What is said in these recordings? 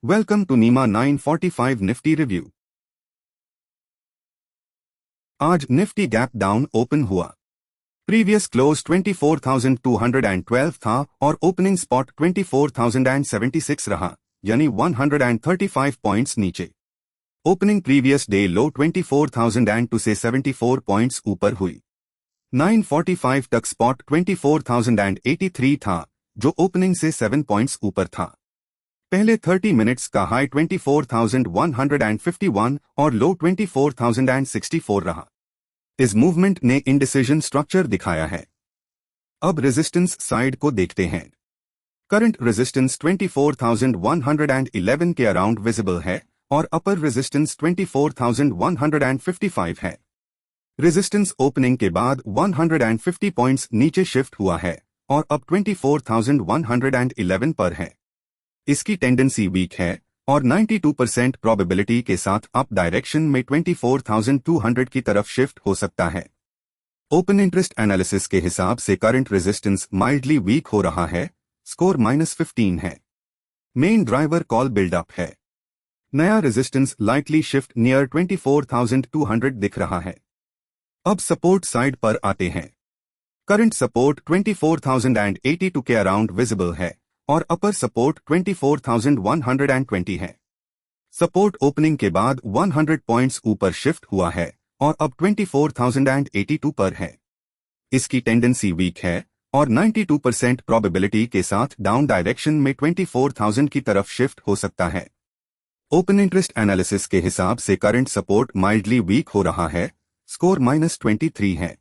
Welcome to Neema 945 Nifty review. आज Nifty gap down open हुआ। Previous close 24,212 था और ओपनिंग स्पॉट 24,076 रहा, यानी 135 पॉइंट्स नीचे। ओपनिंग प्रीवियस डे लो 24,002 से 74 पॉइंट्स ऊपर हुई। 9:45 तक स्पॉट 24,083 था, जो ओपनिंग से 7 पॉइंट्स ऊपर था। पहले 30 मिनट्स का हाई 24,151 और लो 24,064 रहा। इस मूवमेंट ने इंडिसिजन स्ट्रक्चर दिखाया है। अब रेजिस्टेंस साइड को देखते हैं। करंट रेजिस्टेंस 24,111 के अराउंड विजिबल है और अपर रेजिस्टेंस 24,155 है। रेजिस्टेंस ओपनिंग के बाद 150 पॉइंट्स नीचे शिफ्ट हुआ है और अब 24,111 पर है। इसकी टेंडेंसी वीक है और 92% प्रोबेबिलिटी के साथ अप डायरेक्शन में 24,200 की तरफ शिफ्ट हो सकता है। ओपन इंटरेस्ट एनालिसिस के हिसाब से करंट रेजिस्टेंस माइल्डली वीक हो रहा है, स्कोर -15 है। मेन ड्राइवर कॉल बिल्डअप है। नया रेजिस्टेंस लाइकली शिफ्ट नियर 24,200 दिख रहा है। अब सपोर्ट साइड पर आते हैं। करंट सपोर्ट 24,082 के अराउंड विजिबल है और अपर सपोर्ट 24,120 है। सपोर्ट ओपनिंग के बाद 100 पॉइंट्स ऊपर शिफ्ट हुआ है और अब 24,082 पर है। इसकी टेंडेंसी वीक है और 92% प्रोबेबिलिटी के साथ डाउन डायरेक्शन में 24,000 की तरफ शिफ्ट हो सकता है। ओपन इंटरेस्ट एनालिसिस के हिसाब से करंट सपोर्ट माइल्डली वीक हो रहा है, स्कोर -23 है।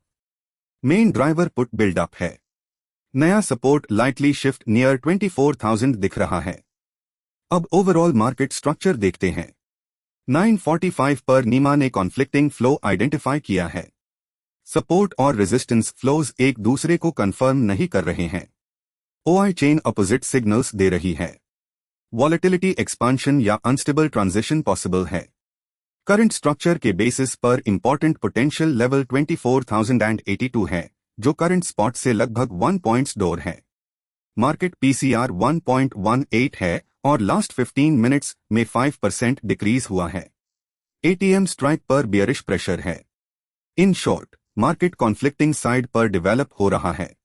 मेन ड्राइवर पुट बिल्डअप है। नया सपोर्ट लाइकली शिफ्ट नियर 24,000 दिख रहा है। अब ओवरऑल मार्केट स्ट्रक्चर देखते हैं। 9:45 पर नीमा ने कॉन्फ्लिक्टिंग फ्लो आइडेंटिफाई किया है। सपोर्ट और रेजिस्टेंस फ्लोज एक दूसरे को कंफर्म नहीं कर रहे हैं। ओआई चेन अपोजिट सिग्नल्स दे रही है। वॉलेटिलिटी एक्सपांशन या अनस्टेबल ट्रांजिशन पॉसिबल है। करंट स्ट्रक्चर के बेसिस पर इंपॉर्टेंट पोटेंशियल लेवल 24,082 है, जो करंट स्पॉट से लगभग 1 पॉइंट्स डोर है। मार्केट पीसीआर 1.18 है और लास्ट 15 मिनट्स में 5% डिक्रीज हुआ है। एटीएम स्ट्राइक पर बियरिश प्रेशर है। In short, market conflicting side पर डेवलप हो रहा है।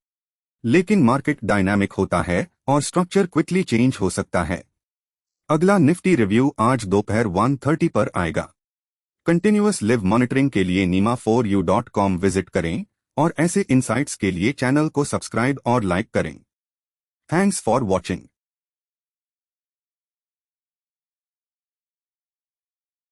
लेकिन मार्केट डायनामिक होता है और स्ट्रक्चर क्विकली चेंज हो सकता है। अगला निफ्टी रिव्यू आज दोपहर 1:30 पर आएगा। कंटिन्यूअस लिव मॉनिटरिंग के लिए nima4u.com विजिट करें और ऐसे इनसाइट्स के लिए चैनल को सब्सक्राइब और लाइक करें। Thanks for watching.